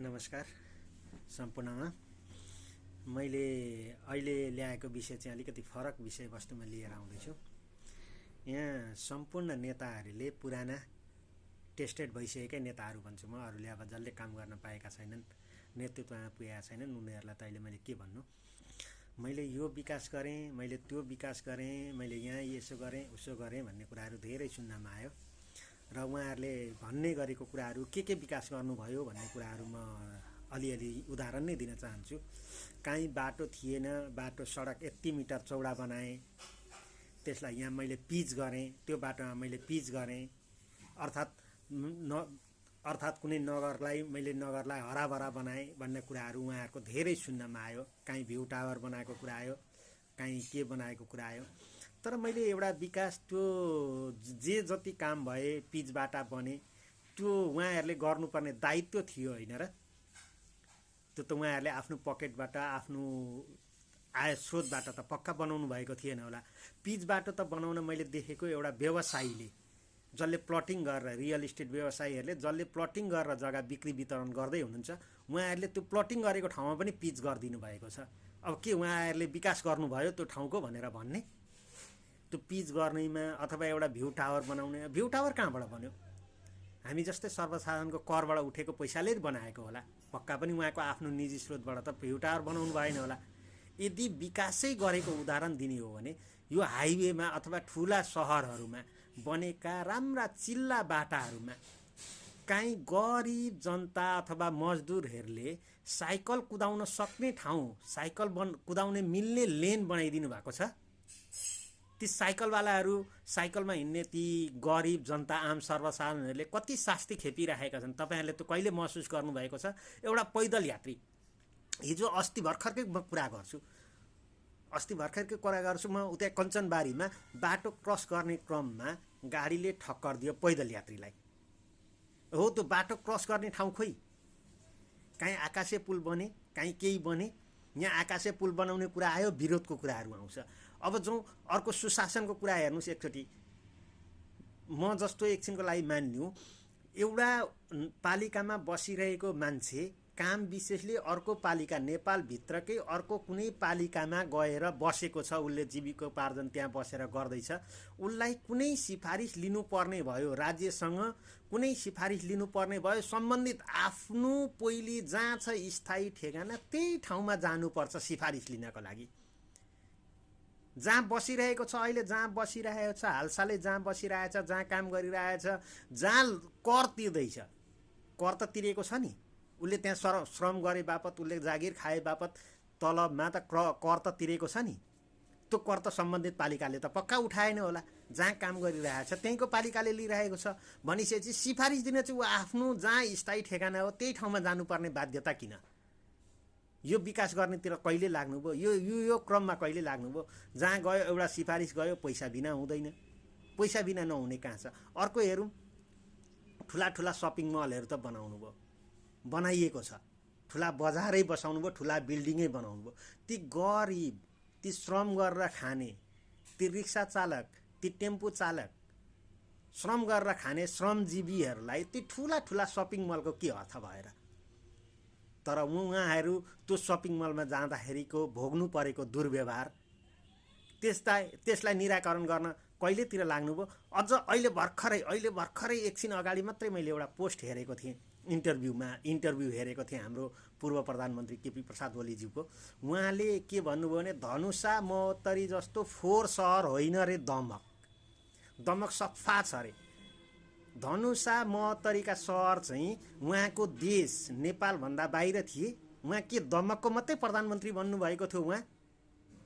नमस्कार सम्पूर्णमा। मैले अहिले ल्याएको विषय चाहिँ अलिकति फरक विषयवस्तुमा लिएर आउँदैछु। यहाँ सम्पूर्ण नेताहरूले पुराना टेस्टेड भइसकेकै नेताहरू भन्छु म। अरूले अब जसले काम गर्न पाएका छैनन्, नेतृत्वमा पुगेका छैनन्, उनीहरूलाई त अहिले मैले के भन्नु। मैले यो विकास गरेँ, मैले त्यो विकास गरेँ, मैले यहाँ यसो गरेँ उसो गरेँ भन्ने कुराहरू धेरै सुन्नमा आयो र उहाँहरूले भन्ने गरेको कुराहरू के विकास गर्नुभयो भन्ने कुराहरू म अलिअलि उदाहरण नै दिन चाहन्छु। काहीँ बाटो थिएन, बाटो सडक यति मिटर चौडा बनाएँ, त्यसलाई यहाँ मैले पिच गरेँ, त्यो बाटोमा मैले पिच गरेँ। अर्थात् कुनै नगरलाई हराभरा बनाएँ भन्ने कुराहरू उहाँहरूको धेरै सुन्नमा आयो। काहीँ भ्यू टावर बनाएको कुरा आयो, काहीँ के बनाएको कुरा आयो। तर मैले एउटा विकास त्यो जे जति काम भए पिच बाटा बने त्यो उहाँहरूले गर्नुपर्ने दायित्व थियो होइन र? त्यो त उहाँहरूले आफ्नो पकेटबाट आफ्नो आय स्रोतबाट त पक्का बनाउनु भएको थिएन होला। पिच बाटो त बनाउन मैले देखेको एउटा व्यवसायीले, जसले प्लटिङ गरेर, रियल इस्टेट व्यवसायीहरूले जसले प्लटिङ गरेर जग्गा बिक्री वितरण गर्दै हुनुहुन्छ, उहाँहरूले त्यो प्लटिङ गरेको ठाउँमा पनि पिच गरिदिनु भएको छ। अब के उहाँहरूले विकास गर्नुभयो त्यो ठाउँको भनेर भन्ने? त्यो पिच गर्नेमा अथवा एउटा भ्यू टावर बनाउने, भ्यू टावर कहाँबाट बन्यो? हामी जस्तै सर्वसाधारणको करबाट उठेको पैसाले बनाएको होला। पक्का पनि उहाँको आफ्नो निजी स्रोतबाट त भ्यू टावर बनाउनु भएन होला। यदि विकासै गरेको उदाहरण दिने हो भने यो हाइवेमा अथवा ठुला सहरहरूमा बनेका राम्रा चिल्ला बाटाहरूमा काहीँ गरिब जनता अथवा मजदुरहरूले साइकल कुदाउन सक्ने ठाउँ, साइकल कुदाउने मिल्ने लेन बनाइदिनु भएको छ। ती साइकलवालाहरू, साइकलमा हिँड्ने ती गरिब जनता, आम सर्वसाधारणहरूले कति शास्ति खेपिराखेका छन् तपाईँहरूले त कहिले महसुस गर्नुभएको छ? एउटा पैदल यात्री, हिजो अस्ति भर्खरकै म कुरा गर्छु, म उता कञ्चनबारीमा बाटो क्रस गर्ने क्रममा गाडीले ठक्कर दियो पैदल यात्रीलाई। हो, त्यो बाटो क्रस गर्ने ठाउँ खोइ? काहीँ आकाशे पुल बने, काहीँ केही बने। यहाँ आकाशे पुल बनाउने कुरा आयो, विरोधको कुराहरू आउँछ। अब जाउँ अर्को सुशासनको कुरा हेर्नुहोस् एकचोटि। म जस्तो एकछिनको लागि मान्नु, एउटा पालिकामा बसिरहेको मान्छे काम विशेषले अर्को पालिका, नेपालभित्रकै अर्को कुनै पालिकामा गएर बसेको छ, उसले जीविकोपार्जन त्यहाँ बसेर गर्दैछ, उसलाई कुनै सिफारिस लिनुपर्ने भयो, राज्यसँग कुनै सिफारिस लिनुपर्ने भयो, सम्बन्धित आफ्नो पहिले जहाँ छ स्थायी ठेगाना त्यही ठाउँमा जानुपर्छ सिफारिस लिनको लागि। जहाँ बसिरहेको छ अहिले, जहाँ बसिरहेको छ हालसालै, जहाँ बसिरहेछ, जहाँ काम गरिरहेछ, जहाँ कर तिर्दैछ, कर त तिरेको छ नि, उसले त्यहाँ श्रम गरे बापत, उसले जागिर खाए बापत तलबमा त कर त तिरेको छ नि। त्यो कर त सम्बन्धित पालिकाले त पक्का उठाएन होला। जहाँ काम गरिरहेछ त्यहीँको पालिकाले लिइरहेको छ भनिसकेपछि सिफारिस दिन चाहिँ ऊ आफ्नो जहाँ स्थायी ठेगाना हो त्यही ठाउँमा जानुपर्ने बाध्यता किन? यो विकास गर्नेतिर कहिले लाग्नुभयो? यो क्रममा कहिले लाग्नुभयो? जहाँ गयो एउटा सिफारिस गयो, पैसा बिना हुँदैन। पैसा बिना नहुने कहाँ छ? अर्को हेरौँ, ठुला ठुला सपिङ मलहरू त बनाउनु भयो, बनाइएको छ, ठुला बजारै बसाउनु भयो, ठुला बिल्डिङै बनाउनु भयो। ती गरिब, ती श्रम गरेर खाने, ती रिक्सा चालक, ती टेम्पो चालक, श्रम गरेर खाने श्रमजीवीहरूलाई ती ठुला ठुला सपिङ मलको के अर्थ भएर? तर उहाँहरू त्यो सपिङ मलमा जाँदाखेरिको भोग्नु परेको दुर्व्यवहार, त्यसलाई निराकरण गर्न कहिलेतिर लाग्नुभयो? अझ अहिले भर्खरै एकछिन अगाडि मात्रै मैले एउटा पोस्ट हेरेको थिएँ, इन्टरभ्यू हेरेको थिएँ हाम्रो पूर्व प्रधानमन्त्री केपी प्रसाद ओलीज्यूको। उहाँले के भन्नुभयो भने धनुषा महोत्तरी जस्तो फोहोर सहर होइन रे दमक सफा छ अरे। धनुषा महोत्तरीका सहर चाहिँ उहाँको देश नेपालभन्दा बाहिर थिए। उहाँ के दमकको मात्रै प्रधानमन्त्री बन्नुभएको थियो? उहाँ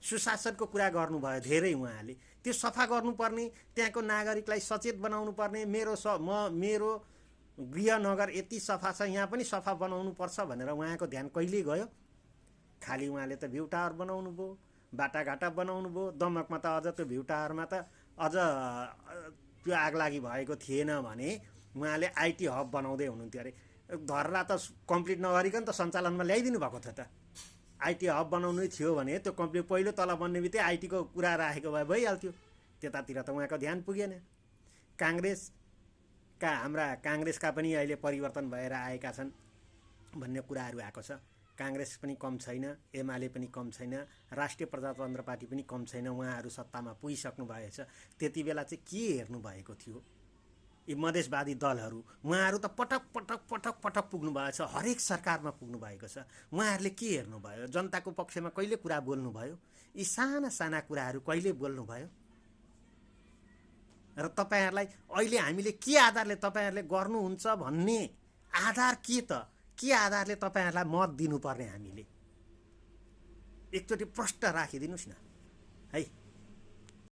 सुशासनको कुरा गर्नुभयो धेरै। उहाँले त्यो सफा गर्नुपर्ने, त्यहाँको नागरिकलाई सचेत बनाउनु पर्ने, मेरो गृहनगर यति सफा छ, यहाँ पनि सफा बनाउनु पर्छ भनेर उहाँको ध्यान कहिले गयो? खालि उहाँले त भ्यू टावर बनाउनु भयो, बाटाघाटा बनाउनु भयो। दमकमा त अझ त्यो भ्यू टावरमा त अझ त्यो आगलागी भएको थिएन भने उहाँले आइटी हब बनाउँदै हुनुहुन्थ्यो अरे। धर्रा त कम्प्लिट नगरिकन त सञ्चालनमा ल्याइदिनु भएको थियो त। आइटी हब बनाउनै थियो भने त्यो कम्प्लिट पहिलो तल बन्ने बित्तिकै आइटीको कुरा राखेको भए भइहाल्थ्यो। त्यतातिर त उहाँको ध्यान पुगेन। काङ्ग्रेसका पनि अहिले परिवर्तन भएर आएका छन्। भन्ने कुराहरू आएको छ। काङ्ग्रेस पनि कम छैन, एमाले पनि कम छैन, राष्ट्रिय प्रजातन्त्र पार्टी पनि कम छैन। उहाँहरू सत्तामा पुगिसक्नु भएछ। त्यति बेला चाहिँ के हेर्नु भएको थियो यी मधेसवादी दलहरू? उहाँहरू त पटक पटक पटक पटक पुग्नु भएको छ, हरेक सरकारमा पुग्नु भएको छ। उहाँहरूले के हेर्नुभयो? जनताको पक्षमा कहिले कुरा बोल्नुभयो? यी साना साना कुराहरू कहिले बोल्नुभयो? र तपाईँहरूलाई अहिले हामीले के आधारले तपाईँहरूले गर्नुहुन्छ भन्ने आधार के त? के आधारले तपाईँहरूलाई मत दिनुपर्ने हामीले? एकचोटि प्रश्न राखिदिनुहोस् न है।